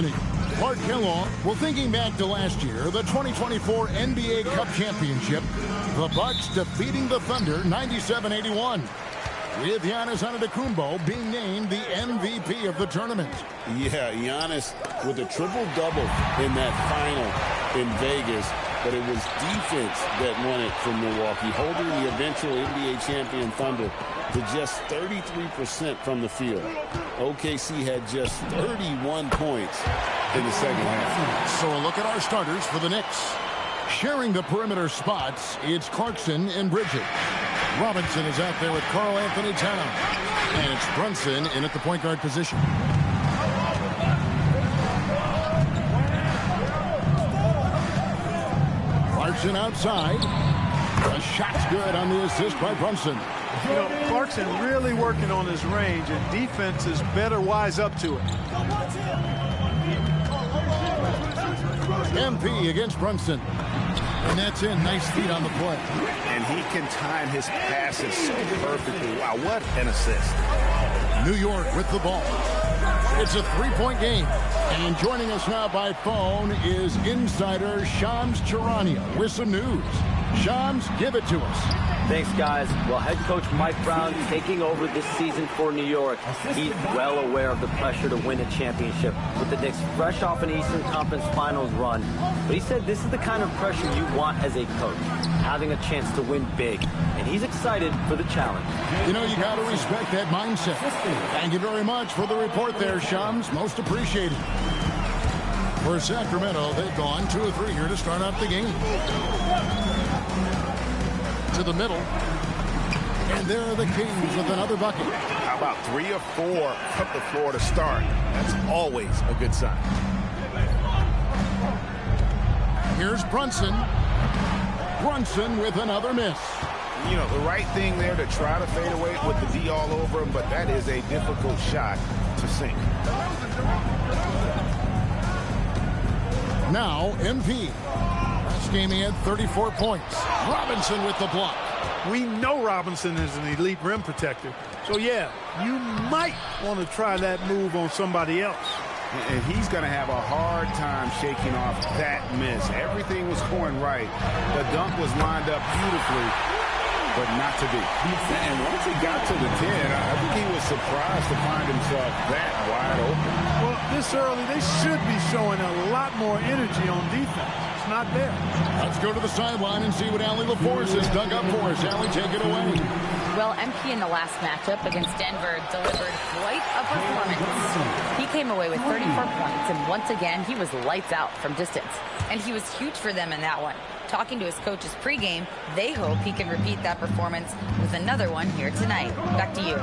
Clark Kellogg. Well, thinking back to last year, the 2024 NBA Cup Championship, the Bucks defeating the Thunder 97-81. With Giannis Antetokounmpo being named the MVP of the tournament. Yeah, Giannis with a triple-double in that final in Vegas, but it was defense that won it from Milwaukee, holding the eventual NBA champion Thunder to just 33% from the field. OKC had just 31 points in the second half. So a look at our starters for the Knicks. Sharing the perimeter spots, it's Clarkson and Bridges. Robinson is out there with Karl Anthony Towns. And it's Brunson in at the point guard position. Clarkson outside. The shot's good on the assist by Brunson. You know, Clarkson really working on his range, and defenses better wise up to it. MP against Brunson. And that's in. Nice feet on the play. And he can time his passes so perfectly. Wow, what an assist. New York with the ball. It's a three-point game. And joining us now by phone is insider Shams Charania with some news. Shams, give it to us. Thanks, guys. Well, head coach Mike Brown taking over this season for New York. He's well aware of the pressure to win a championship with the Knicks fresh off an Eastern Conference Finals run. But he said this is the kind of pressure you want as a coach, having a chance to win big. And he's excited for the challenge. You know, you got to respect that mindset. Thank you very much for the report there, Shams. Most appreciated. For Sacramento, they've gone 2 of 3 here to start out the game. To the middle. And there are the Kings with another bucket. How about 3 or 4 up the floor to start? That's always a good sign. Here's Brunson. Brunson with another miss. You know, the right thing there to try to fade away with the D all over him, but that is a difficult shot to sink. Now, MP. Last game he had 34 points. Robinson with the block. We know Robinson is an elite rim protector. So, yeah, you might want to try that move on somebody else. And he's going to have a hard time shaking off that miss. Everything was going right. The dunk was lined up beautifully, but not to be. And once he got to the 10, I think he was surprised to find himself that wide open. Well, this early, they should be showing a lot more energy on defense. It's not there. Let's go to the sideline and see what Allie LaForce has dug up for us. Allie, take it away. Well, MP in the last matchup against Denver delivered quite a performance. He came away with 34 points, and once again, he was lights out from distance. And he was huge for them in that one. Talking to his coaches pregame, they hope he can repeat that performance with another one here tonight. Back to you.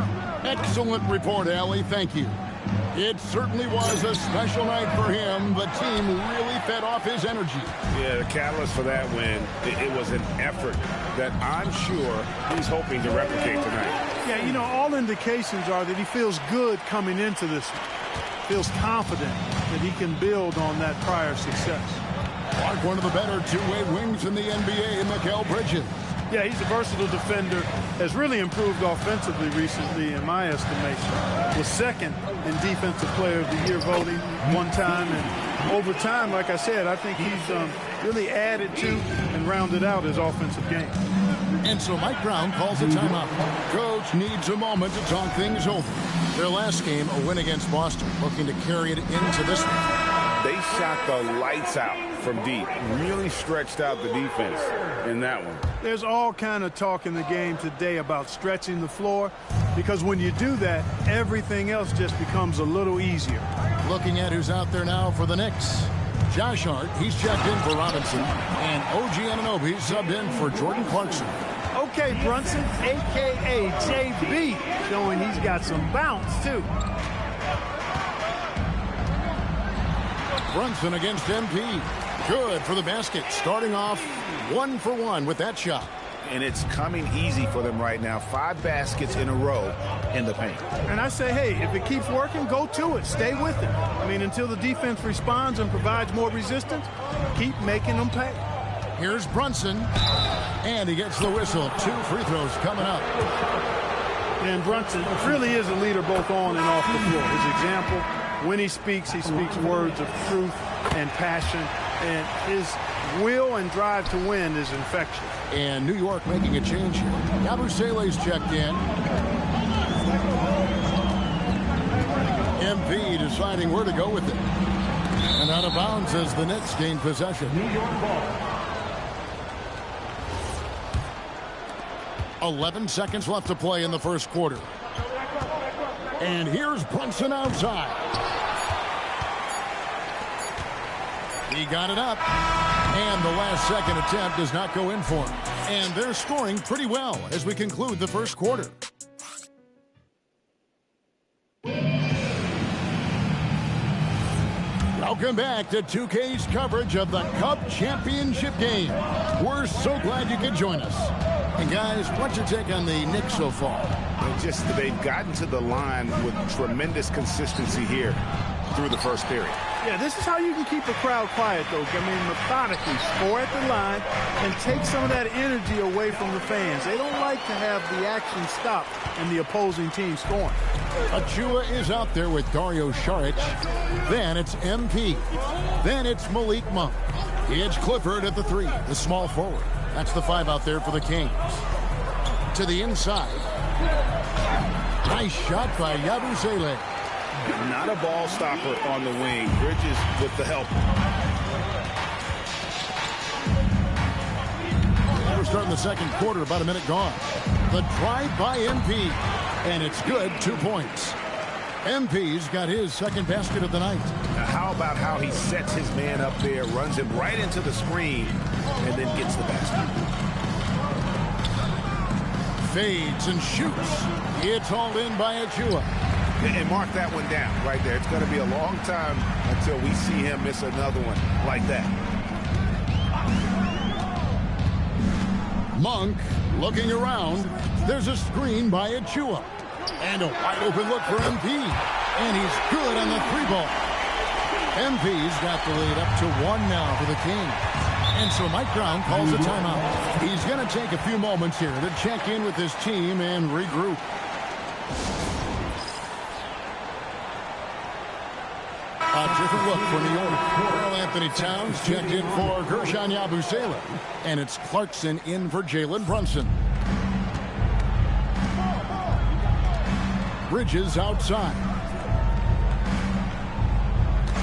Excellent report, Allie. Thank you. It certainly was a special night for him. The team really fed off his energy. Yeah, the catalyst for that win, it was an effort that I'm sure he's hoping to replicate tonight. Yeah, you know, all indications are that he feels good coming into this one. Feels confident that he can build on that prior success. Clark, one of the better two-way wings in the NBA, Mikal Bridges. Yeah, he's a versatile defender, has really improved offensively recently, in my estimation. Was second in Defensive Player of the Year voting one time, and over time, like I said, I think he's really added to and rounded out his offensive game. And so Mike Brown calls a timeout. Coach needs a moment to talk things over. Their last game, a win against Boston, looking to carry it into this one. They shot the lights out from deep, really stretched out the defense in that one. There's all kind of talk in the game today about stretching the floor, because when you do that, everything else just becomes a little easier. Looking at who's out there now for the Knicks. Josh Hart, he's checked in for Robinson, and OG Anunoby subbed in for Jordan Clarkson. Okay, Brunson, a.k.a. JB, showing he's got some bounce, too. Brunson against MP. Good for the basket. Starting off 1 for 1 with that shot. And it's coming easy for them right now. 5 baskets in a row in the paint. And I say, hey, if it keeps working, go to it. Stay with it. I mean, until the defense responds and provides more resistance, keep making them pay. Here's Brunson. And he gets the whistle. 2 free throws coming up. And Brunson really is a leader both on and off the floor. His example When he speaks words of truth and passion, and his will and drive to win is infectious. And New York making a change here. Yabusele's checked in. MP deciding where to go with it. And out of bounds as the Knicks gain possession. New York ball. 11 seconds left to play in the first quarter. And here's Brunson outside. He got it up. And the last second attempt does not go in for him. And they're scoring pretty well as we conclude the first quarter. Welcome back to 2K's coverage of the Cup Championship game. We're so glad you could join us. And guys, what's your take on the Knicks so far? Just they've gotten to the line with tremendous consistency here through the first period. Yeah, this is how you can keep a crowd quiet, though. I mean, methodically score at the line and take some of that energy away from the fans. They don't like to have the action stop and the opposing team scoring. Achua is out there with Dario Saric. Then it's MP. Then it's Malik Monk. It's Clifford at the 3, the small forward. That's the 5 out there for the Kings. To the inside. Nice shot by Yabusele. Not a ball stopper on the wing. Bridges with the help. We're starting the second quarter, about a minute gone. The drive by MP. And it's good, 2 points. MP's got his second basket of the night. Now how about how he sets his man up there, runs him right into the screen, and then gets the basket. Fades and shoots. It's hauled in by Achua. And mark that one down right there. It's going to be a long time until we see him miss another one like that. Monk looking around. There's a screen by Achua. And a wide open look for MP. And he's good on the 3-ball. MP's got the lead up to 1 now for the Kings. And so Mike Brown calls a timeout. He's going to take a few moments here to check in with his team and regroup. A different look for New York. Karl Anthony Towns checked in for Gershon Yabusele. And it's Clarkson in for Jalen Brunson. Bridges outside.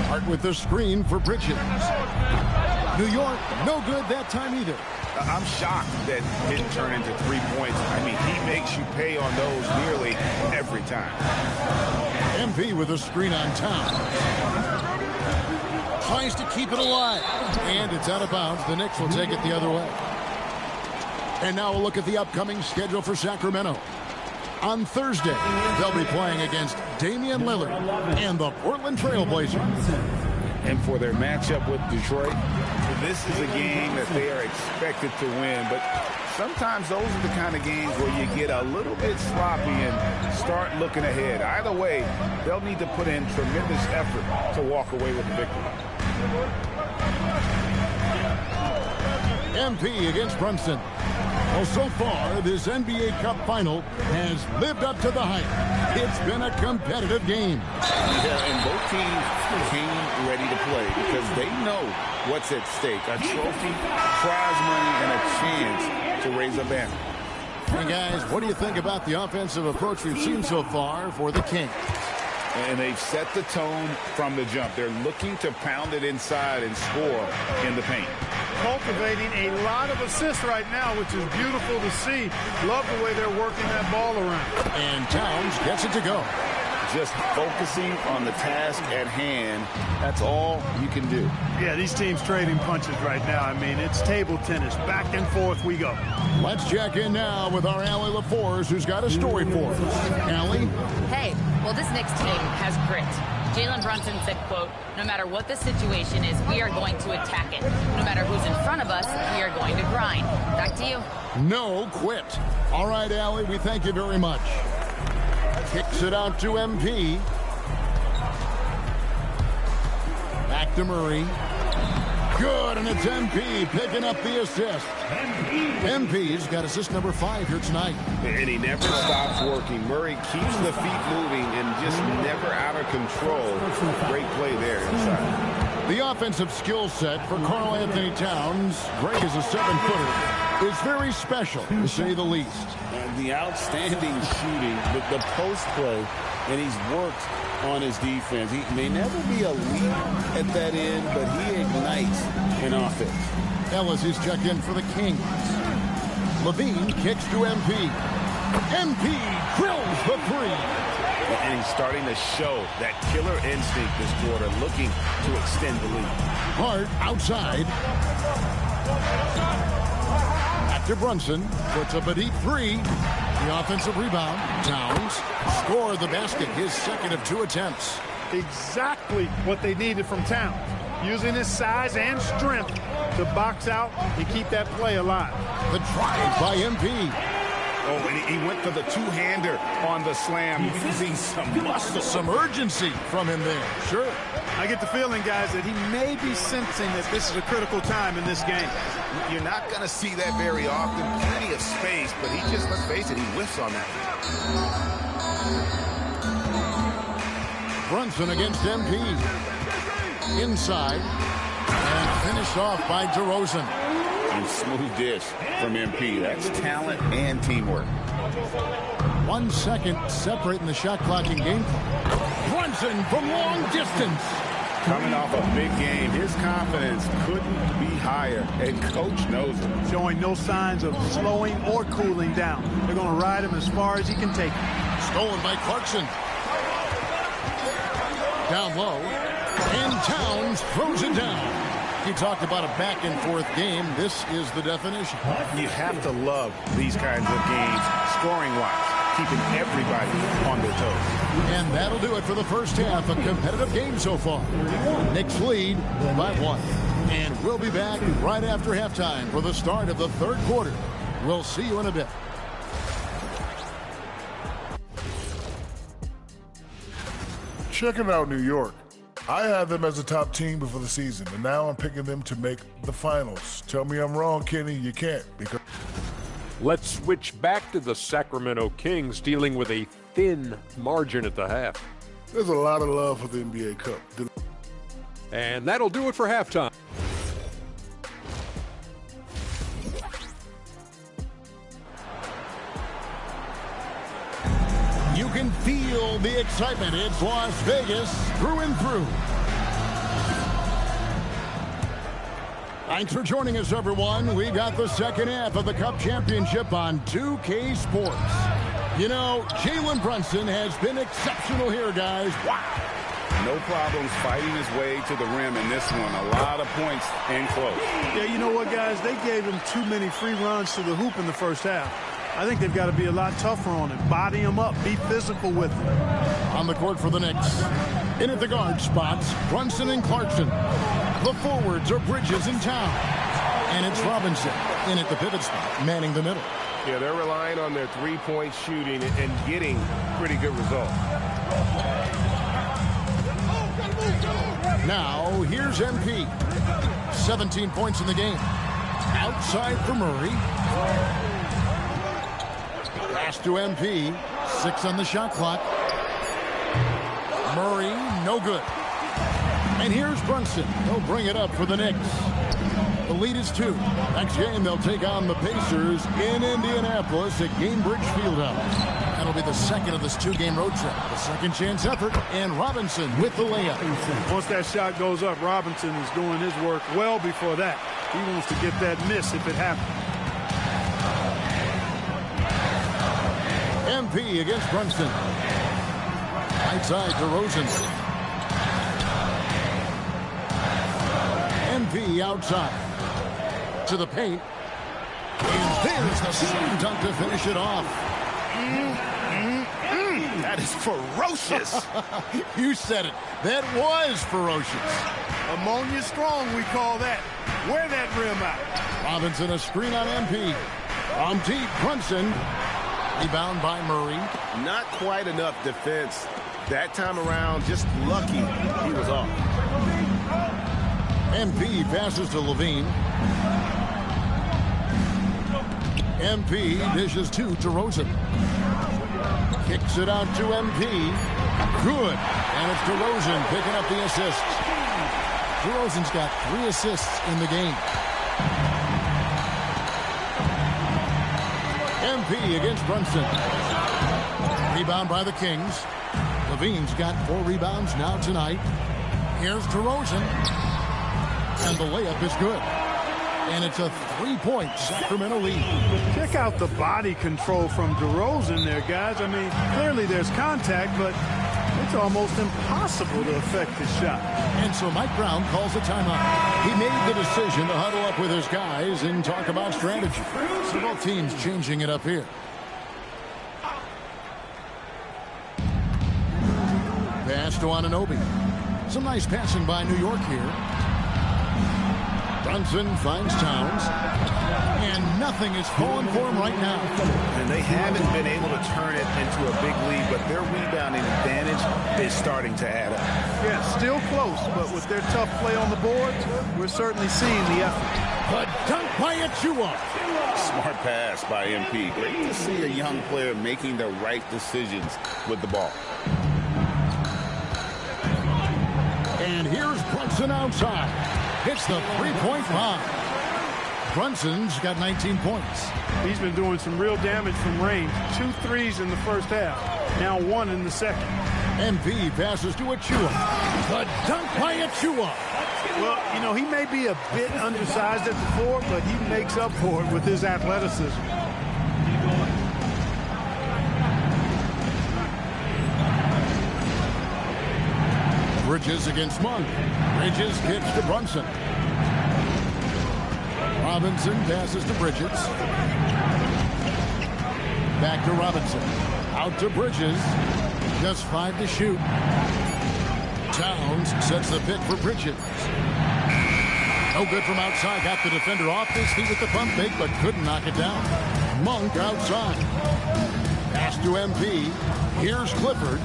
Hart with the screen for Bridges. New York, no good that time either. I'm shocked that it didn't turn into 3 points. I mean, he makes you pay on those nearly every time. MP with a screen on Towns. Tries to keep it alive. And it's out of bounds. The Knicks will take it the other way. And now we'll look at the upcoming schedule for Sacramento. On Thursday, they'll be playing against Damian Lillard and the Portland Trail Blazers. And for their matchup with Detroit, this is a game that they are expected to win. But sometimes those are the kind of games where you get a little bit sloppy and start looking ahead. Either way, they'll need to put in tremendous effort to walk away with the victory. MP against Brunson. Well, so far, this NBA Cup final has lived up to the hype. It's been a competitive game. Yeah, and both teams came ready to play because they know what's at stake. A trophy, prize money, and a chance to raise a banner. Hey, guys, what do you think about the offensive approach we've seen so far for the Kings? And they've set the tone from the jump. They're looking to pound it inside and score in the paint. Cultivating a lot of assists right now, which is beautiful to see. Love the way they're working that ball around. And Towns gets it to go. Just focusing on the task at hand, that's all you can do. Yeah, these teams trading punches right now. I mean, it's table tennis. Back and forth we go. Let's check in now with our Allie LaForce, who's got a story for us. Allie? Hey, well, this Knicks team has grit. Jalen Brunson said, quote, no matter what the situation is, we are going to attack it. No matter who's in front of us, we are going to grind. Back to you. No quit. All right, Allie, we thank you very much. Kicks it out to MP. Back to Murray. Good, and it's MP picking up the assist. MP's got assist number 5 here tonight. And he never stops working. Murray keeps the feet moving and just never out of control. Great play there inside. The offensive skill set for Karl Anthony Towns, great as a 7-footer, is very special, to say the least. And the outstanding shooting, the post play, and he's worked on his defense. He may never be a lead at that end, but he ignites an offense. Ellis is checked in for the Kings. Levine kicks to MP. MP drills the 3. And he's starting to show that killer instinct this quarter, looking to extend the lead. Hart outside. Back to Brunson. Puts up a deep 3. The offensive rebound. Towns scored the basket, his second of 2 attempts. Exactly what they needed from Towns. Using his size and strength to box out and keep that play alive. The drive by MP. Oh, and he went for the two-hander on the slam, using some muscle. Some urgency from him there. Sure. I get the feeling, guys, that he may be sensing that this is a critical time in this game. You're not going to see that very often. Plenty of space, but he just, let's face it, he whiffs on that. Brunson against MP. Inside. And finished off by DeRozan. And smooth dish from MP. That's talent and teamwork. 1 second separating the shot clock and game clock. Brunson from long distance. Coming off a big game, his confidence couldn't be higher, and coach knows it. Showing no signs of slowing or cooling down. They're going to ride him as far as he can take him. Stolen by Clarkson. Down low. And Towns throws it down. He talked about a back-and-forth game. This is the definition. You have to love these kinds of games, scoring-wise, keeping everybody on their toes. And that'll do it for the first half. A competitive game so far. Knicks lead by 1. And we'll be back right after halftime for the start of the third quarter. We'll see you in a bit. Checking out New York. I had them as a top team before the season, and now I'm picking them to make the finals. Tell me I'm wrong, Kenny. You can't. Because let's switch back to the Sacramento Kings dealing with a thin margin at the half. there's a lot of love for the NBA Cup. And that'll do it for halftime. You can feel the excitement. It's Las Vegas through and through. Thanks for joining us, everyone. We got the second half of the Cup Championship on 2K Sports. You know, Jalen Brunson has been exceptional here, guys. Wow. No problems fighting his way to the rim in this one. A lot of points and close. Yeah, you know what, guys? They gave him too many free runs to the hoop in the first half. I think they've got to be a lot tougher on him. Body him up. Be physical with him. On the court for the Knicks. In at the guard spots, Brunson and Clarkson. The forwards are Bridges and Towns. And it's Robinson in at the pivot spot, manning the middle. Yeah, they're relying on their three-point shooting and getting pretty good results. Now, here's MP. 17 points in the game. Outside for Murray. Pass to MP. 6 on the shot clock. Murray, no good. And here's Brunson. He'll bring it up for the Knicks. The lead is 2. Next game, they'll take on the Pacers in Indianapolis at Gainbridge Fieldhouse. That'll be the second of this 2-game road trip. The second chance effort, and Robinson with the layup. Once that shot goes up, Robinson is doing his work well before that. He wants to get that miss if it happens. MP against Brunson. Right side to Rosen. MP outside. To the paint. And there's the slam dunk to finish it off. That is ferocious. You said it. That was ferocious. Ammonia strong, we call that. Wear that rim out. Robinson a screen on MP. On deep, Brunson. Rebound by Murray. Not quite enough defense that time around. Just lucky he was off. MP passes to Levine. MP dishes to DeRozan. Kicks it out to MP. Good. And it's DeRozan picking up the assists. DeRozan's got 3 assists in the game. MP against Brunson. Rebound by the Kings. Levine's got 4 rebounds now tonight. Here's DeRozan. And the layup is good. And it's a 3-point Sacramento lead. Check out the body control from DeRozan there, guys. I mean, clearly there's contact, but it's almost impossible to affect his shot. And so Mike Brown calls a timeout. He made the decision to huddle up with his guys and talk about strategy. So both teams changing it up here. Pass to Anunoby. Some nice passing by New York here. Brunson finds Towns. And nothing is falling for him right now. And they haven't been able to turn it into a big lead, but their rebounding advantage is starting to add up. Yeah, still close, but with their tough play on the boards, we're certainly seeing the effort. But dunk by Achua. Smart pass by MP. Great to see a young player making the right decisions with the ball. And here's Brunson outside. Hits the 3-point bomb. Brunson's got 19 points. He's been doing some real damage from range. 2 threes in the first half. Now 1 in the second. MP passes to Achua. The dunk by Achua. Well, you know, he may be a bit undersized at the floor, but he makes up for it with his athleticism. Bridges against Monk. Bridges kicks to Brunson. Robinson passes to Bridges. Back to Robinson. Out to Bridges. Just 5 to shoot. Towns sets the pick for Bridges. No good from outside. Got the defender off his feet with the pump fake, but couldn't knock it down. Monk outside. Pass to MP. Here's Clifford.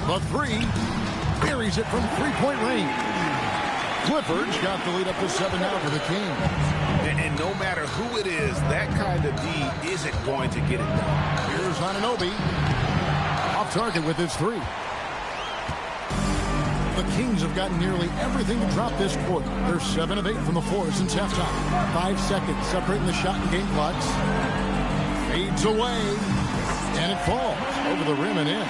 The 3. Buries it from 3-point range. Clifford's got the lead up to 7 now for the Kings. And no matter who it is, that kind of D isn't going to get it done. Here's Anunoby. Off target with his 3. The Kings have gotten nearly everything to drop this quarter. They're 7 of 8 from the floor since halftime. 5 seconds separating the shot and game clocks. Fades away. And it falls over the rim and in.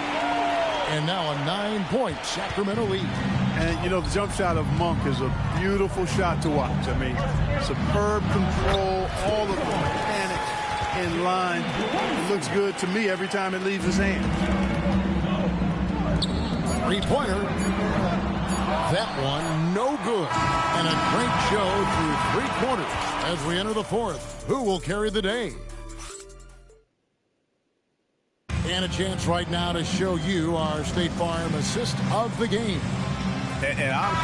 And now a 9-point Sacramento lead. And, you know, the jump shot of Monk is a beautiful shot to watch. I mean, superb control, all of the mechanics in line. It looks good to me every time it leaves his hand. 3-pointer. That one, no good. And a great show through 3 quarters as we enter the 4th. Who will carry the day? And a chance right now to show you our State Farm assist of the game. And I'm...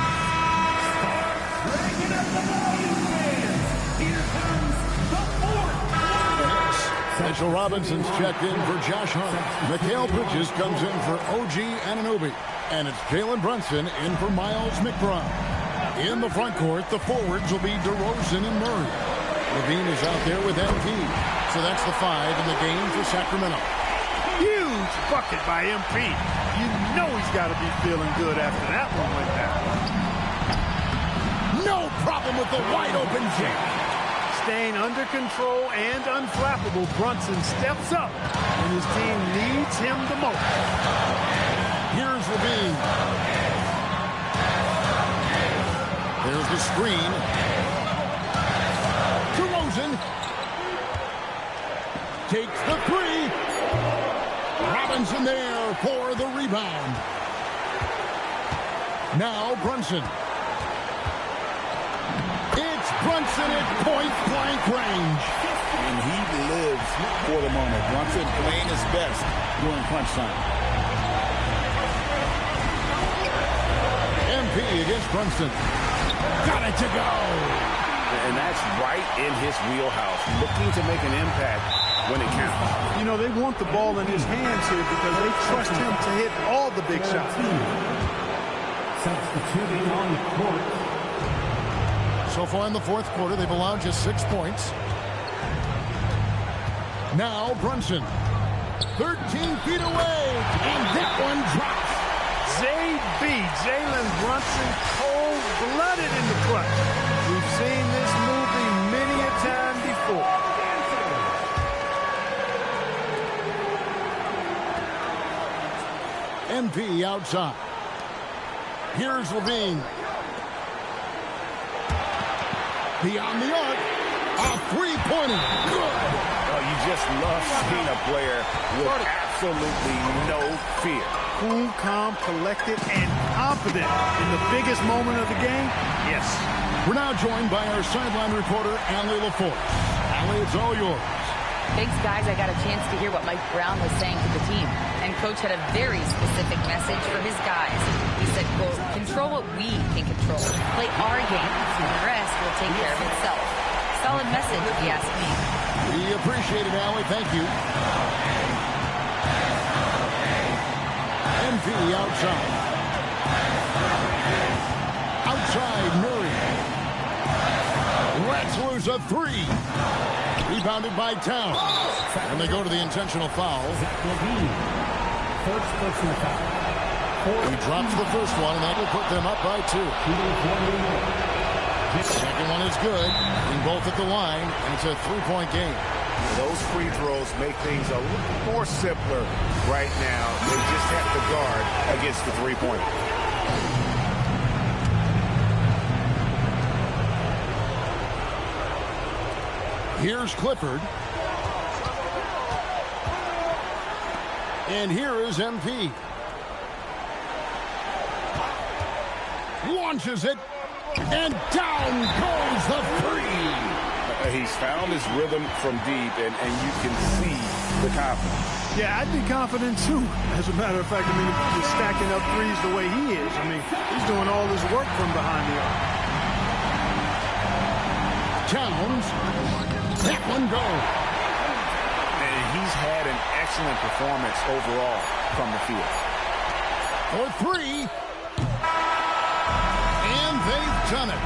Breaking up the volume, fans. Here comes the 4th. Mitchell Robinson's checked in for Josh Hart. Mikal Bridges comes in for OG Anunoby. And it's Jalen Brunson in for Miles McBride. In the front court, the forwards will be DeRozan and Murray. Levine is out there with MP. So that's the 5 in the game for Sacramento. Huge bucket by MP. You know he's got to be feeling good after that one went down. No problem with the wide open jam. Staying under control and unflappable, Brunson steps up, and his team needs him the most. Here's Levine. There's the screen. DeRozan takes the 3. Robinson there for the rebound. Now Brunson. It's Brunson at point-blank range. And he lives for the moment. Brunson playing his best during crunch time. MP against Brunson. Got it to go. And that's right in his wheelhouse, looking to make an impact when it counts. You know, they want the ball in his hands here because they trust him to hit all the big shots. Substituting on the court. So far in the fourth quarter, they've allowed just 6 points. Now Brunson, 13 feet away, and that one drops. JB, Jalen Brunson, cold-blooded in the clutch. We've seen this movie many a time before. MP outside. Here's Levine. Beyond the arc, a three-pointer. Good. Oh, you just love seeing a player with absolutely no fear. Cool, calm, collected, and confident in the biggest moment of the game. Yes. We're now joined by our sideline reporter, Allie LaForce. Allie, it's all yours. Thanks, guys. I got a chance to hear what Mike Brown was saying to the team. And Coach had a very specific message for his guys. He said, quote, control what we can control. Play our game. The rest will take care of itself. Solid message, if you ask me. We appreciate it, Allie. Thank you. MP outside. Outside, Murray. Let's lose a three. Rebounded by Towns. And they go to the intentional foul. First personal foul. He drops the first one, and that will put them up by 2. Second one is good. In both at the line, and it's a three-point game. Those free throws make things a little more simpler right now. They just have to guard against the three-pointer. Here's Clifford. And here is MP. Launches it. And down goes the three. He's found his rhythm from deep, and you can see the confidence. Yeah, I'd be confident, too. As a matter of fact, I mean, he's stacking up threes the way he is. I mean, he's doing all his work from behind the arc. Towns. That one goes. And he's had an excellent performance overall from the field. For three. And they've done it.